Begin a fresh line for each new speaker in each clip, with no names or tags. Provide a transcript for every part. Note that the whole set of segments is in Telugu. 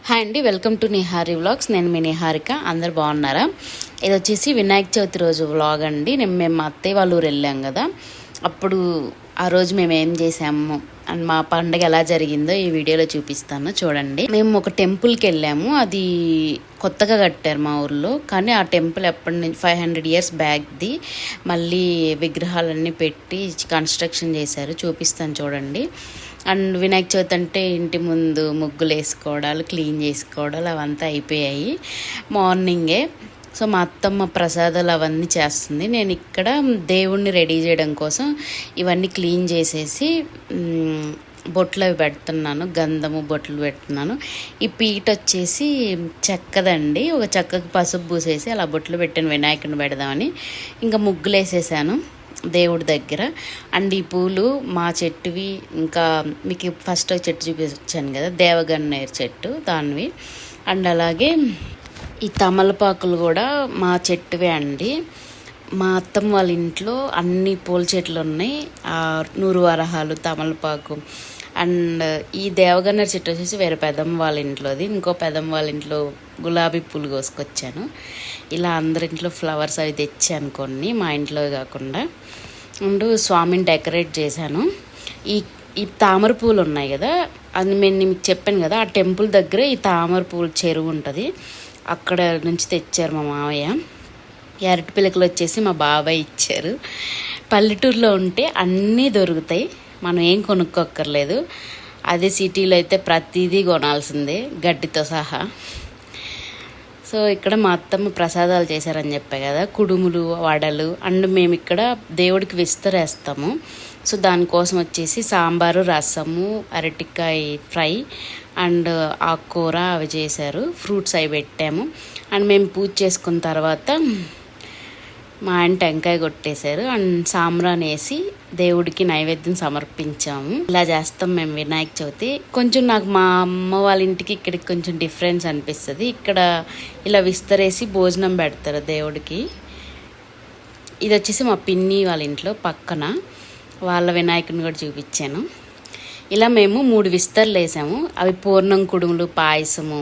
హాయ్ అండి, వెల్కమ్ టు నిహారి వ్లాగ్స్. నేను మీ నిహారిక. అందరు బాగున్నారా? ఇది వచ్చేసి వినాయక చవితి రోజు వ్లాగ్ అండి. మేము మా అత్తయ్య వాళ్ళ ఊరు వెళ్ళాం కదా, అప్పుడు ఆ రోజు మేము ఏం చేసాము అండ్ మా పండుగ ఎలా జరిగిందో ఈ వీడియోలో చూపిస్తాను, చూడండి. మేము ఒక టెంపుల్కి వెళ్ళాము. అది కొత్తగా కట్టారు మా ఊర్లో, కానీ ఆ టెంపుల్ ఎప్పటి నుంచి 500 years బ్యాక్ది. మళ్ళీ విగ్రహాలన్నీ పెట్టి కన్స్ట్రక్షన్ చేశారు, చూపిస్తాను చూడండి. అండ్ వినాయక చవితి అంటే ఇంటి ముందు ముగ్గులు వేసుకోవడాలు, క్లీన్ చేసుకోవడాలు అవంతా అయిపోయాయి మార్నింగే. సో మా అత్తమ్మ ప్రసాదాలు అవన్నీ చేస్తుంది. నేను ఇక్కడ దేవుణ్ణి రెడీ చేయడం కోసం ఇవన్నీ క్లీన్ చేసేసి బొట్లు అవి పెడుతున్నాను, గంధము బొట్లు పెడుతున్నాను. ఈ పీట వచ్చేసి చెక్కదండి, ఒక చెక్కకు పసుపు పూసేసి అలా బొట్లు పెట్టాను వినాయకుడిని పెడదామని. ఇంకా ముగ్గులు వేసేసాను దేవుడి దగ్గర. అండ్ ఈ పూలు మా చెట్టువి, ఇంకా మీకు ఫస్ట్ చెట్టు చూపించాను కదా దేవగన్నేరు చెట్టు, దానివి. అండ్ అలాగే ఈ తమలపాకులు కూడా మా చెట్టువే అండి. మా అత్తమ్మ వాళ్ళ ఇంట్లో అన్ని పూల చెట్లు ఉన్నాయి, 100 వరహాలు, తమలపాకు. అండ్ ఈ దేవగన్నేరు చెట్టు వచ్చేసి వేరే పెదమ్మ వాళ్ళ ఇంట్లోది. ఇంకో పెదమ్మ వాళ్ళ ఇంట్లో గులాబీ పూలు కోసుకొచ్చాను. ఇలా అందరింట్లో ఫ్లవర్స్ అవి తెచ్చాను కొన్ని, మా ఇంట్లో కాకుండా. అండ్ స్వామిని డెకరేట్ చేశాను. ఈ తామర పూలు ఉన్నాయి కదా, అది నేను మీకు చెప్పాను కదా, ఆ టెంపుల్ దగ్గర ఈ తామర పూలు చెరువు ఉంటుంది, అక్కడ నుంచి తెచ్చారు మా మావయ్య. అరటి పిలకలు వచ్చేసి మా బాబాయ్ ఇచ్చారు. పల్లెటూరులో ఉంటే అన్నీ దొరుకుతాయి, మనం ఏం కొనుక్కోక్కర్లేదు. అదే సిటీలో అయితే ప్రతిదీ కొనాల్సిందే, గడ్డితో సహా. సో ఇక్కడ మా అత్తమ్మ ప్రసాదాలు చేశారని చెప్పా కదా, కుడుములు, వడలు. అండ్ మేము ఇక్కడ దేవుడికి విస్తరేస్తాము. సో దానికోసం వచ్చేసి సాంబారు, రసము, అరటికాయ ఫ్రై అండ్ ఆకుకూర అవి చేశారు, ఫ్రూట్స్ అవి పెట్టాము. అండ్ మేము పూజ చేసుకున్న తర్వాత మా ఆయన టెంకాయ కొట్టేశారు. అండ్ సాంబ్రాన్ వేసి దేవుడికి నైవేద్యం సమర్పించాము. ఇలా చేస్తాం మేము వినాయక చవితి. కొంచెం నాకు మా అమ్మ వాళ్ళ ఇంటికి ఇక్కడికి కొంచెం డిఫరెన్స్ అనిపిస్తుంది. ఇక్కడ ఇలా విస్తరేసి భోజనం పెడతారు దేవుడికి. ఇది వచ్చేసి మా పిన్ని వాళ్ళ ఇంట్లో పక్కన, వాళ్ళ వినాయకుని కూడా చూపించాను. ఇలా మేము 3 విస్తర్లు వేసాము. అవి పూర్ణం, కుడుములు, పాయసము,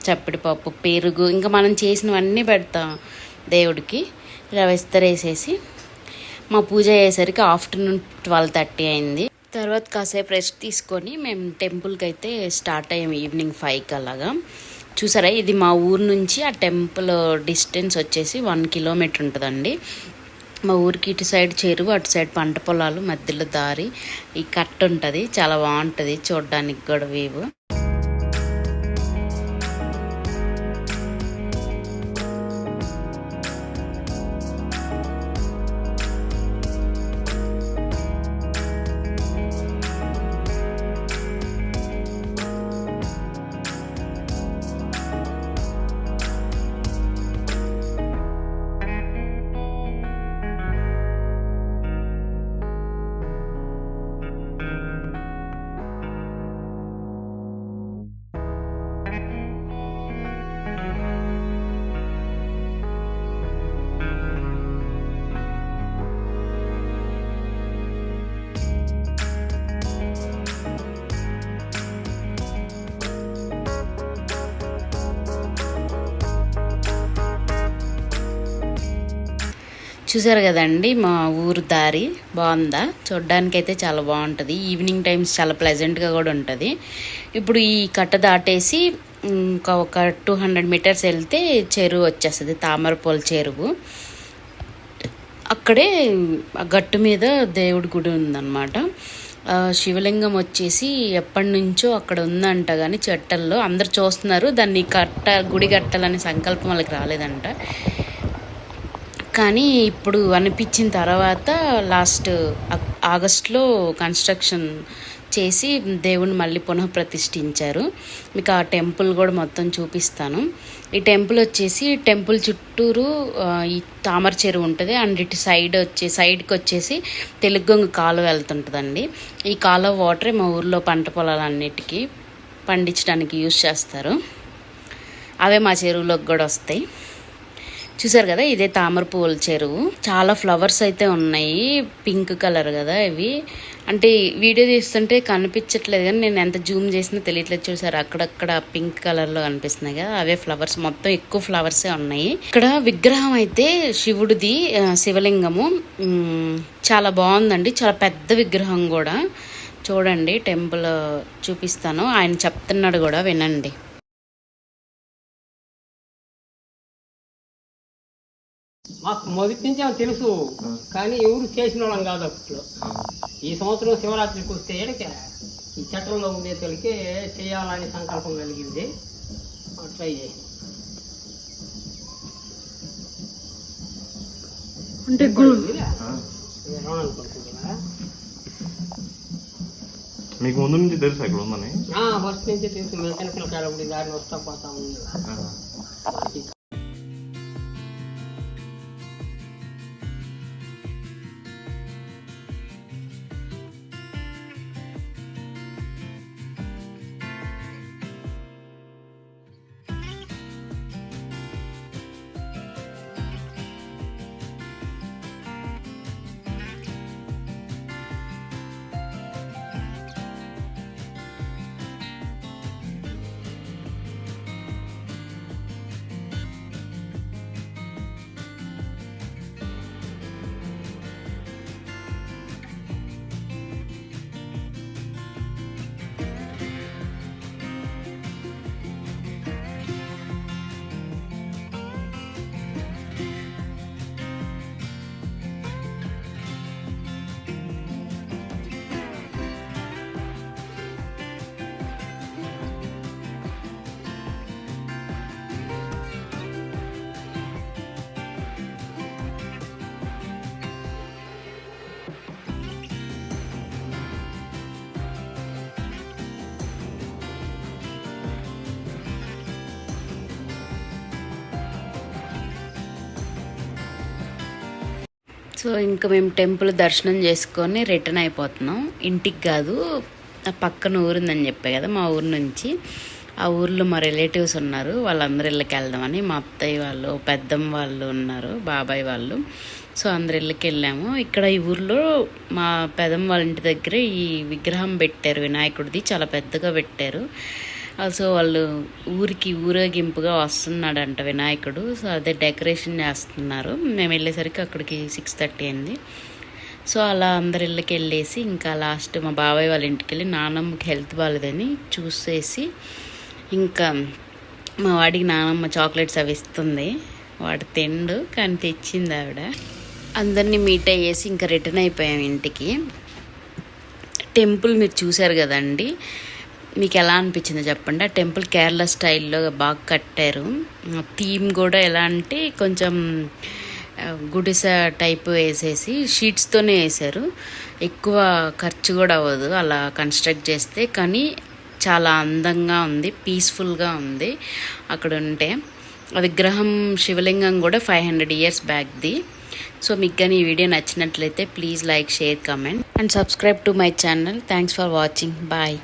చప్పిడిపప్పు, పెరుగు, ఇంకా మనం చేసినవన్నీ పెడతాం దేవుడికి. ఇలా విస్తరేసేసి మా పూజ అయ్యేసరికి ఆఫ్టర్నూన్ 12:30 అయింది. తర్వాత కాసేపు రెస్ట్ తీసుకొని మేము టెంపుల్కి అయితే స్టార్ట్ అయ్యాము ఈవినింగ్ 5కి అలాగా. చూసారా, ఇది మా ఊరు నుంచి ఆ టెంపుల్ డిస్టెన్స్ వచ్చేసి 1 kilometer ఉంటుందండి. మా ఊరికి ఇటు సైడ్ చెరువు, అటు సైడ్ పంట పొలాలు, మధ్యలో దారి, ఈ కట్ట ఉంటుంది, చాలా బాగుంటుంది చూడడానికి కూడా వ్యూ. చూసారు కదండి మా ఊరు దారి, బాగుందా? చూడడానికి అయితే చాలా బాగుంటుంది. ఈవినింగ్ టైమ్స్ చాలా ప్లెజెంట్గా కూడా ఉంటుంది. ఇప్పుడు ఈ కట్ట దాటేసి ఇంకా ఒక 200 meters వెళ్తే చెరువు వచ్చేస్తుంది, తామరపూల చెరువు. అక్కడే ఆ గట్టు మీద దేవుడి గుడి ఉందన్నమాట. శివలింగం వచ్చేసి ఎప్పటి నుంచో అక్కడ ఉందంట, కానీ చెట్టల్లో అందరు చూస్తున్నారు. దాన్ని గుడి కట్టాలనే సంకల్పం వాళ్ళకి రాలేదంట. కానీ ఇప్పుడు అనిపించిన తర్వాత లాస్ట్ ఆగస్ట్లో కన్స్ట్రక్షన్ చేసి దేవుణ్ణి మళ్ళీ పునఃప్రతిష్ఠించారు. మీకు ఆ టెంపుల్ కూడా మొత్తం చూపిస్తాను. ఈ టెంపుల్ వచ్చేసి టెంపుల్ చుట్టూరు ఈ తామర చెరువు ఉంటుంది. అండ్ ఇటు సైడ్కి వచ్చేసి తెలుగొంగ కాలువ వెళ్తుంటుందండి. ఈ కాలువ వాటరే మా ఊర్లో పంట పొలాలన్నిటికీ పండించడానికి యూజ్ చేస్తారు. అవే మా చెరువులోకి కూడా వస్తాయి. చూసారు కదా, ఇదే తామర పువ్వుల చెరువు. చాలా ఫ్లవర్స్ అయితే ఉన్నాయి, పింక్ కలర్ కదా ఇవి. అంటే వీడియో తీస్తుంటే కనిపించట్లేదు కానీ నేను ఎంత జూమ్ చేసినా తెలియట్లేదు. చూసారు అక్కడక్కడ పింక్ కలర్లో కనిపిస్తున్నాయి కదా, అవే ఫ్లవర్స్. మొత్తం ఎక్కువ ఫ్లవర్సే ఉన్నాయి. ఇక్కడ విగ్రహం అయితే శివుడిది, శివలింగము. చాలా బాగుందండి, చాలా పెద్ద విగ్రహం కూడా. చూడండి, టెంపుల్ చూపిస్తాను, ఆయన చెప్తున్నాడు కూడా, వినండి.
మాకు మొదటి నుంచి తెలుసు, కానీ ఎవరు చేసిన వాళ్ళం కాదు అప్పట్లో. ఈ సంవత్సరం శివరాత్రికి వస్తే ఏడకే ఈ చట్టంలో ఉండే తొలికి చేయాలని సంకల్పం కలిగింది. ట్రై చేసి
అంటే
మీకు ముందు నుంచి తెలుసు ఇక్కడ ఉందని?
ఫస్ట్ నుంచి తెలుసు. మేము చిన్నపిల్లకాయలు దారిని వస్తా పోతా ఉంది.
సో ఇంకా మేము టెంపుల్ దర్శనం చేసుకొని రిటర్న్ అయిపోతున్నాం. ఇంటికి కాదు, పక్కన ఊరుందని చెప్పే కదా, మా ఊరు నుంచి. ఆ ఊర్లో మా రిలేటివ్స్ ఉన్నారు, వాళ్ళందరి ఇళ్ళకి వెళ్దామని. మా అత్తయ్య వాళ్ళు, పెద్దమ్మ వాళ్ళు ఉన్నారు, బాబాయ్ వాళ్ళు. సో అందరి ఇళ్ళకి వెళ్ళాము. ఇక్కడ ఈ ఊర్లో మా పెద్దమ్మ వాళ్ళ ఇంటి దగ్గర ఈ విగ్రహం పెట్టారు, వినాయకుడిది. చాలా పెద్దగా పెట్టారు. సో వాళ్ళు ఊరికి ఊరేగింపుగా వస్తున్నాడంట వినాయకుడు. సో అదే డెకరేషన్ చేస్తున్నారు. మేము వెళ్ళేసరికి అక్కడికి 6:30 అయింది. సో అలా అందరి ఇళ్ళకి వెళ్ళేసి ఇంకా లాస్ట్ మా బాబాయ్ వాళ్ళ ఇంటికి వెళ్ళి నానమ్మకి హెల్త్ బాగాలేదని చూసేసి, ఇంకా మా వాడికి నానమ్మ చాక్లెట్స్ అవి ఇస్తుంది. వాడు తిండు కానీ తెచ్చింది ఆవిడ. అందరినీ మీట్ అయ్యేసి ఇంకా రిటర్న్ అయిపోయాం ఇంటికి. టెంపుల్ మీరు చూశారు కదండి, మీకు ఎలా అనిపించిందో చెప్పండి. ఆ టెంపుల్ కేరళ స్టైల్లో బాగా కట్టారు. థీమ్ కూడా ఎలా అంటే కొంచెం గుడిసె టైప్ వేసేసి షీట్స్తోనే వేసారు. ఎక్కువ ఖర్చు కూడా అవ్వదు అలా కన్స్ట్రక్ట్ చేస్తే, కానీ చాలా అందంగా ఉంది, పీస్ఫుల్గా ఉంది అక్కడ ఉంటే. ఆ విగ్రహం శివలింగం కూడా 500 years బ్యాక్ది. సో మీకు కానీ ఈ వీడియో నచ్చినట్లయితే please like, share, comment and subscribe to my channel. Thanks for watching. Bye.